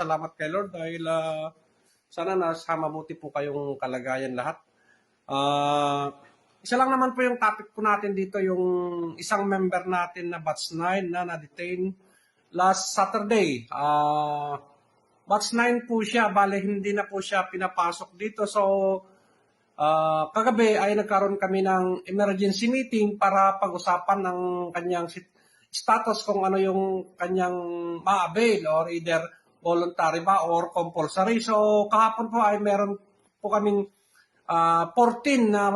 Salamat kay Lord dahil sana nasa mabuti po kayong kalagayan lahat. Isa lang naman po yung topic po natin dito, yung isang member natin na Batch 9 na na-detain last Saturday. Batch 9 po siya, bale hindi na po siya pinapasok dito. So, kagabi ay nagkaroon kami ng emergency meeting para pag-usapan ng kanyang status kung ano yung kanyang ma-avail or either voluntary ba or compulsory. So, kahapon po ay meron po kaming 14 na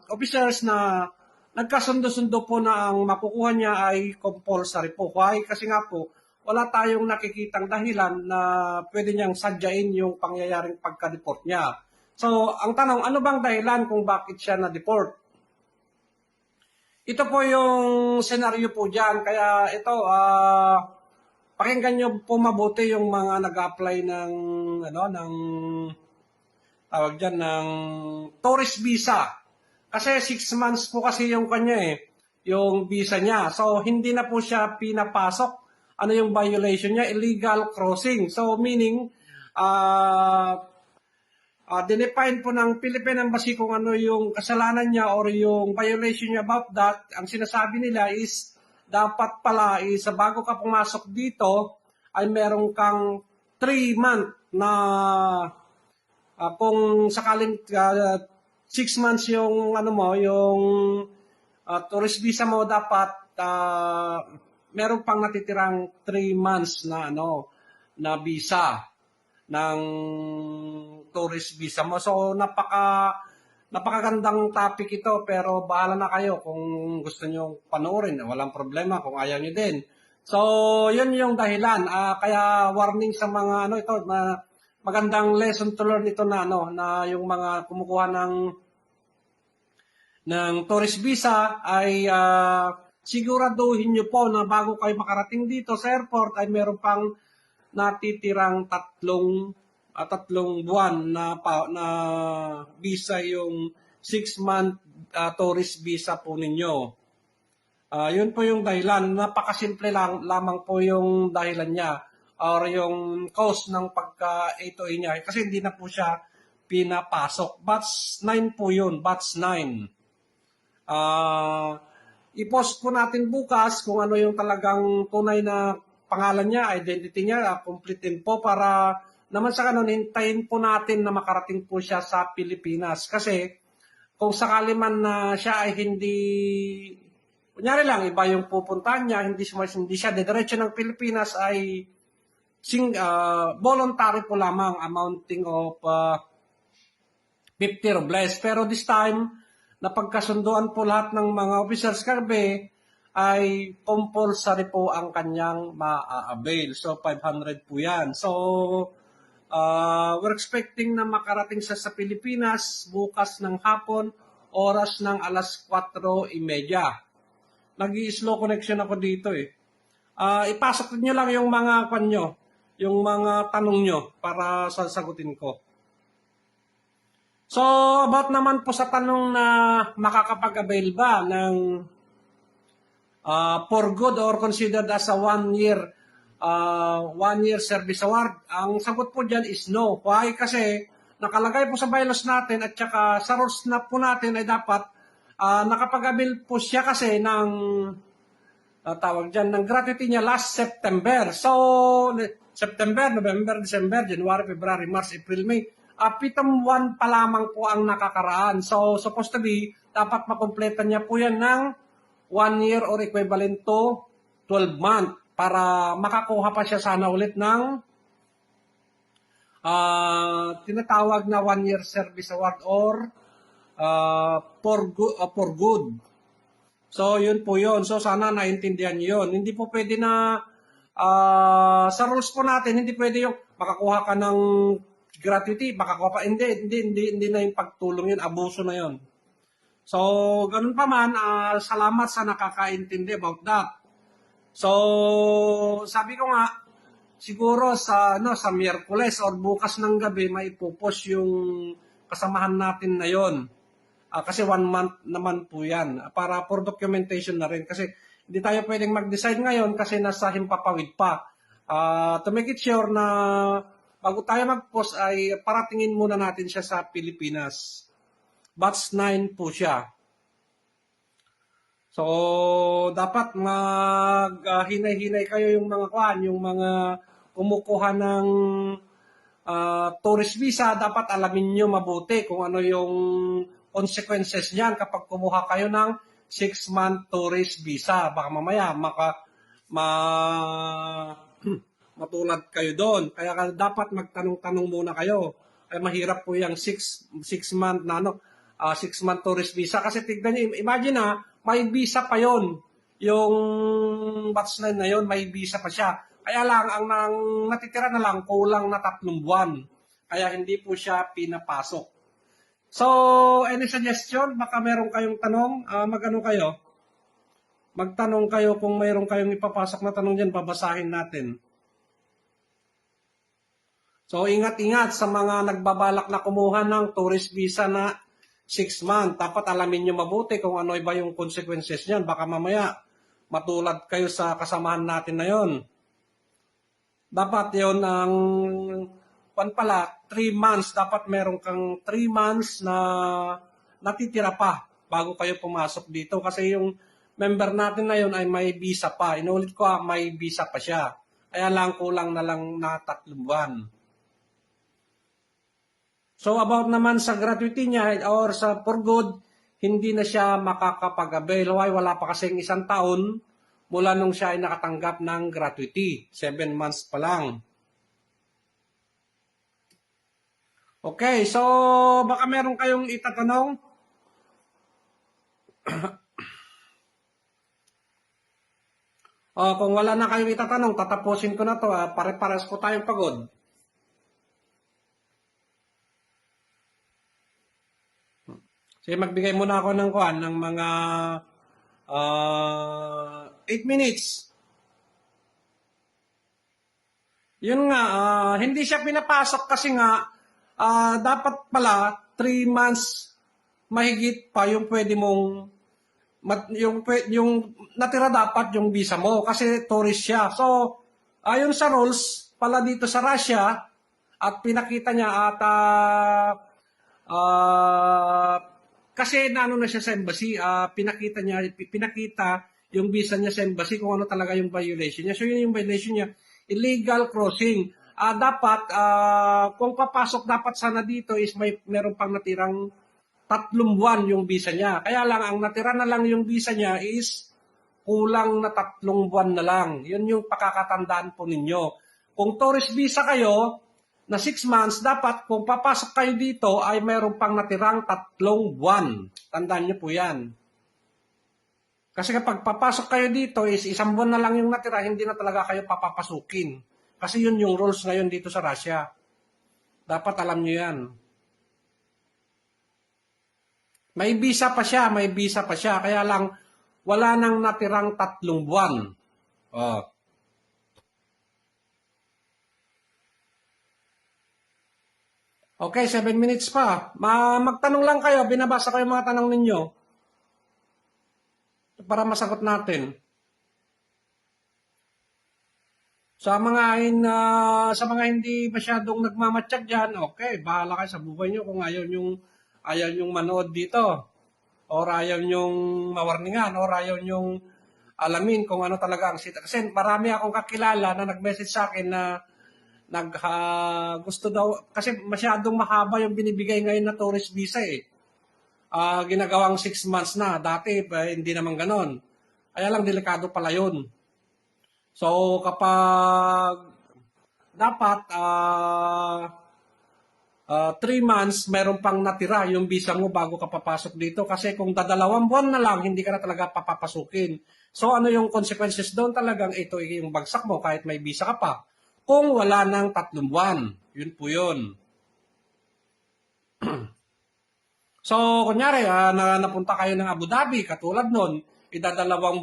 officers na nagkasundo-sundo po na ang makukuha niya ay compulsory po. Why? Kasi nga po, wala tayong nakikitang dahilan na pwede niyang sadyain yung pangyayaring pagka-deport niya. So, ang tanong, ano bang dahilan kung bakit siya na-deport? Ito po yung senaryo po dyan. Kaya ito, pakinggan nyo po mabuti yung mga nag-apply ng, tawag dyan, ng tourist visa. Kasi 6 months po kasi yung kanya yung visa niya. So, hindi na po siya pinapasok. Ano yung violation niya? Illegal crossing. So, meaning, dinefine po ng Philippine Embassy kung ano yung kasalanan niya or yung violation niya about that. Ang sinasabi nila is, dapat pala sa bago ka pumasok dito, ay meron kang 3 month na kung sakaling 6 months yung yung tourist visa mo, dapat meron pang natitirang 3 months na na visa ng tourist visa mo. So napakagandang topic ito, pero bahala na kayo kung gusto niyo panoorin, walang problema kung ayaw niyo din. So yun yung dahilan. Kaya warning sa mga ito, magandang lesson to learn ito na na yung mga kumukuha ng tourist visa ay siguraduhin niyo po na bago kayo makarating dito sa airport ay meron pang natitirang tatlong buwan na visa, yung 6-month tourist visa po ninyo. Yun po yung dahilan. Napakasimple lamang po yung dahilan niya or yung cause ng pagka-ATOA niya. Kasi hindi na po siya pinapasok. Batch 9 po yun. Batch 9. I-post po natin bukas kung ano yung talagang tunay na pangalan niya, identity niya, complete info para naman sa kanon, hintayin po natin na makarating po siya sa Pilipinas. Kasi kung sakali man na siya ay hindi, kunyari lang, iba yung pupuntahan niya, hindi siya diretso ng Pilipinas, ay voluntary po lamang, amounting of 50 rubles. Pero this time, napagkasunduan po lahat ng mga officers kagabi, ay compulsory po ang kanyang ma-avail. So, 500 po yan. So, we're expecting na makarating siya sa Pilipinas bukas ng hapon, oras ng alas 4:30. Nag-i-slow connection ako dito ipasok niyo lang yung mga yung mga tanong nyo para sasagutin ko. So, about naman po sa tanong na makakapag-avail ba ng for good or considered as a 1 year service award, ang sagot po dyan is no. Why? Kasi nakalagay po sa bylaws natin at saka sa rules na po natin ay dapat nakapag-avail po siya kasi ng tawag dyan, ng gratuity niya last September. So, September, November, December, January, February, March, April, May. 7 buwan pa lamang po ang nakakaraan. So, supposed to be, dapat makompletan niya po yan ng 1 year or equivalent to 12 months para makakuha pa siya sana ulit ng tinatawag na 1 year service award or for good. So, yun po yun. So, sana naintindihan niyo yun. Hindi po pwede na sa rules po natin, hindi pwede yung makakuha ka ng gratuity, makakuha pa. Hindi na yung pagtulong yun. Abuso na yun. So, ganun pa man, salamat sa nakakaintindi about that. So, sabi ko nga, siguro sa Miyerkules or bukas ng gabi, may ipopost yung kasamahan natin na yon. Kasi 1 month naman po yan. Para for documentation na rin. Kasi hindi tayo pwedeng mag-decide ngayon kasi nasa himpapawid pa. To make it sure na bago tayo mag-post ay paratingin muna natin siya sa Pilipinas. Batch 9 po siya. So, dapat hinay-hinay kayo yung mga yung mga kumukuha ng tourist visa, dapat alamin nyo mabuti kung ano yung consequences niyan kapag kumuha kayo ng 6-month tourist visa. Baka mamaya matulad kayo doon. Kaya dapat magtanong-tanong muna kayo. Ay mahirap po yung 6-month na 6-month tourist visa. Kasi tignan nyo, imagine may visa pa yon. Yung batch 9 na yon, may visa pa siya. Kaya lang, ang natitira na lang, kulang na 3 buwan. Kaya hindi po siya pinapasok. So, any suggestion? Baka meron kayong tanong? Magtanong kayo kung mayroon kayong ipapasok na tanong dyan, babasahin natin. So, ingat-ingat sa mga nagbabalak na kumuha ng tourist visa na 6 months. Dapat alamin nyo mabuti kung ano iba yung consequences niyan. Baka mamaya matulad kayo sa kasamahan natin na yon. Dapat yon ang 3 months. Dapat meron kang 3 months na natitira pa bago kayo pumasok dito. Kasi yung member natin na yon ay may visa pa. Inulit ko may visa pa siya. Kaya lang kulang na lang na 3 buwan. So about naman sa gratuity niya or sa for good, hindi na siya makakapag-avail. Wala pa kasing 1 taon mula nung siya ay nakatanggap ng gratuity. 7 months pa lang. Okay, so baka meron kayong itatanong? Kung wala na kayong itatanong, tatapusin ko na to. Pare-pares po tayong pagod. Sige, magbigay muna ako ng mga 8 minutes. Yun nga, hindi siya pinapasok kasi nga, dapat pala 3 months mahigit pa yung pwede mong, yung natira dapat yung visa mo kasi tourist siya. So, ayon sa rules pala dito sa Russia, at pinakita niya at kasi naano na siya sa embassy, pinakita yung visa niya sa embassy kung ano talaga yung violation niya. So yun yung violation niya, illegal crossing. Dapat kung papasok dapat sana dito is meron pang natirang 3 buwan yung visa niya. Kaya lang ang natira na lang yung visa niya is kulang na 3 buwan na lang. Yun yung pakakatandaan po ninyo. Kung tourist visa kayo na 6 months, dapat kung papasok kayo dito ay mayroon pang natirang 3 buwan. Tandaan niyo po yan. Kasi kapag papasok kayo dito is 1 buwan na lang yung natira, hindi na talaga kayo papapasukin. Kasi yun yung rules ngayon dito sa Russia. Dapat alam niyo yan. May visa pa siya, kaya lang wala nang natirang 3 buwan. Okay, 7 minutes pa. Magtanong lang kayo, binabasa ko yung mga tanong ninyo para masagot natin. Sa mga hindi masyadong nagmamatsyag dyan, okay, bahala kayo sa buhay nyo kung ayaw nyong manood dito. Or ayaw nyong mawarningan, or ayaw nyong alamin kung ano talaga ang sita. Kasi marami akong kakilala na nag-message sa akin na gusto daw, kasi masyadong mahaba yung binibigay ngayon na tourist visa ginagawang 6 months na. Dati, hindi naman ganon. Kaya lang, delikado pala yun. So, kapag dapat 3 months, meron pang natira yung visa mo bago ka papasok dito. Kasi kung 2 buwan na lang, hindi ka na talaga papapasukin. So, ano yung consequences doon? Talagang ito yung bagsak mo kahit may visa ka pa. Kung wala ng 3 buwan. Yun po yun. So, kunyari, napunta kayo ng Abu Dhabi, katulad nun, 2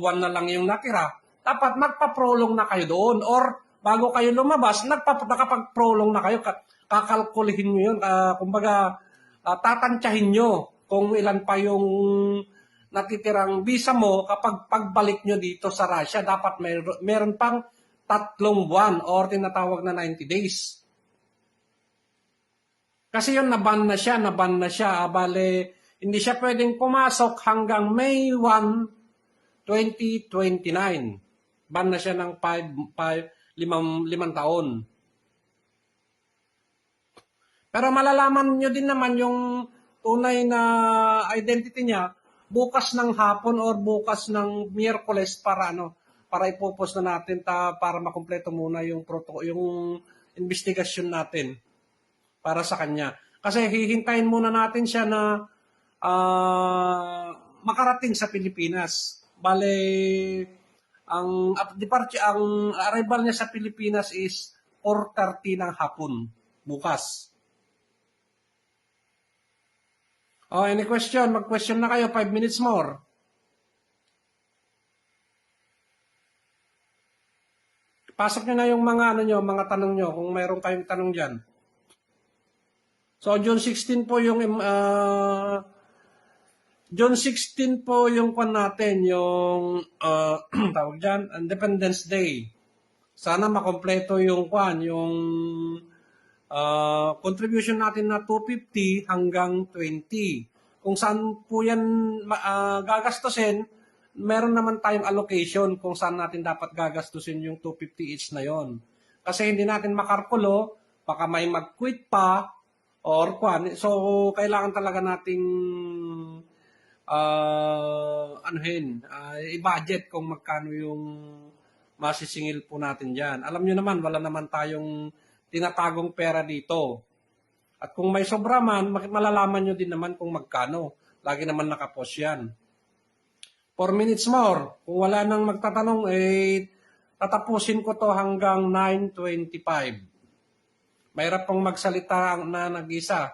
buwan na lang yung natira, dapat magpa-prolong na kayo doon. Or, bago kayo lumabas, nakapag-prolong na kayo, kakalkulihin nyo yun. Kumbaga, tatantyahin nyo kung ilan pa yung natitirang visa mo kapag pagbalik nyo dito sa Russia. Dapat meron pang 3 buwan or tinatawag na 90 days. Kasi yun, naban na siya. Bale, hindi siya pwedeng pumasok hanggang May 1, 2029. Ban na siya ng 5 taon. Pero malalaman nyo din naman yung tunay na identity niya bukas ng hapon or bukas ng Miyerkules para ipopost na natin para makumpleto muna yung investigasyon natin para sa kanya. Kasi hihintayin muna natin siya na makarating sa Pilipinas. Bale, ang arrival niya sa Pilipinas is 4:30 ng hapon bukas. Any question? Mag-question na kayo, 5 minutes more. Pasok nyo na yung mga tanong nyo, kung mayroon kayong tanong dyan. So, June 16 po yung kwan natin, yung tawag dyan, Independence Day. Sana makompleto yung contribution natin na 250 hanggang 20. Kung saan po yan gagastusin, meron naman tayong allocation kung saan natin dapat gagastusin yung 250 each na yon. Kasi hindi natin makarkulo, baka may mag-quit pa, or kwan. So, kailangan talaga nating i-budget kung magkano yung masisingil po natin dyan. Alam nyo naman, wala naman tayong tinatagong pera dito. At kung may sobra man, malalaman nyo din naman kung magkano. Lagi naman nakapost yan. 4 minutes more. Kung wala nang magtatanong, tatapusin ko to hanggang 9:25. Mahirap pong magsalita na nag-isa.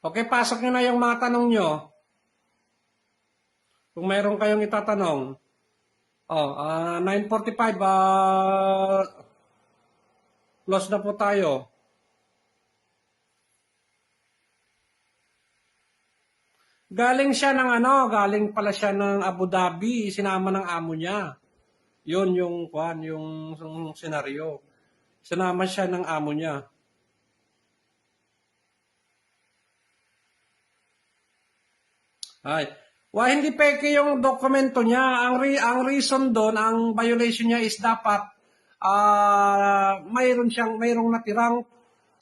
Okay, pasok nyo na yung mga tanong nyo. Kung mayroon kayong itatanong. 9:45, close na po tayo. Galing pala siya ng Abu Dhabi, sinama ng amo niya. Yun yung senaryo. Sinama siya ng amo niya. Hindi peke yung dokumento niya. Ang reason doon, ang violation niya is dapat mayroong natirang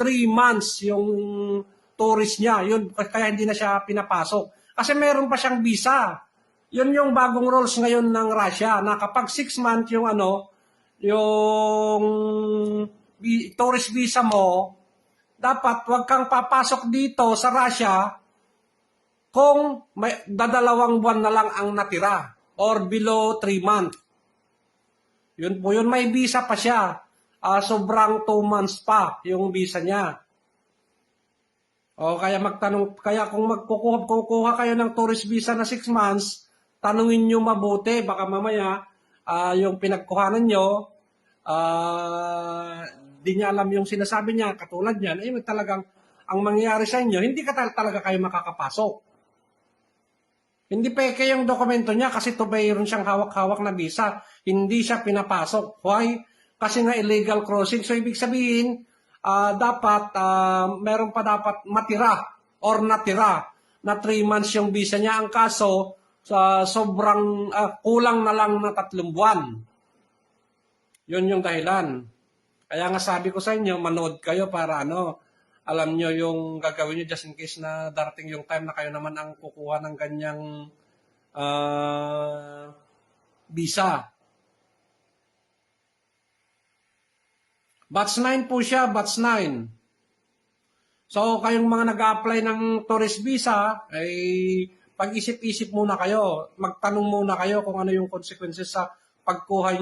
3 months yung tourist niya. Yun, kaya hindi na siya pinapasok. Kasi meron pa siyang visa. Yun yung bagong rules ngayon ng Russia na kapag 6 months yung tourist visa mo, dapat wag kang papasok dito sa Russia kung may 2 buwan na lang ang natira or below 3 months. Yun po, yun may visa pa siya. Sobrang 2 months pa yung visa niya. Kaya kung kukuha kayo ng tourist visa na 6 months, tanungin nyo mabuti, baka mamaya yung pinagkuhanan nyo, di niya alam yung sinasabi niya, katulad niyan, talagang ang mangyayari sa inyo, hindi talaga kayo makakapasok. Hindi peke yung dokumento niya kasi mayroon siyang hawak-hawak na visa. Hindi siya pinapasok. Why? Kasi nga illegal crossing. So, ibig sabihin, meron pa dapat matira or natira na 3 months yung visa niya. Ang kaso, sobrang kulang na lang na 3 buwan. Yun yung dahilan. Kaya nga sabi ko sa inyo, manood kayo para alam nyo yung gagawin nyo just in case na darating yung time na kayo naman ang kukuha ng ganyang visa. Batch 9 po siya, batch 9. So, kayong mga nag-a-apply ng tourist visa, ay pag-isip-isip muna kayo. Magtanong muna kayo kung ano yung consequences sa pagkuha nyo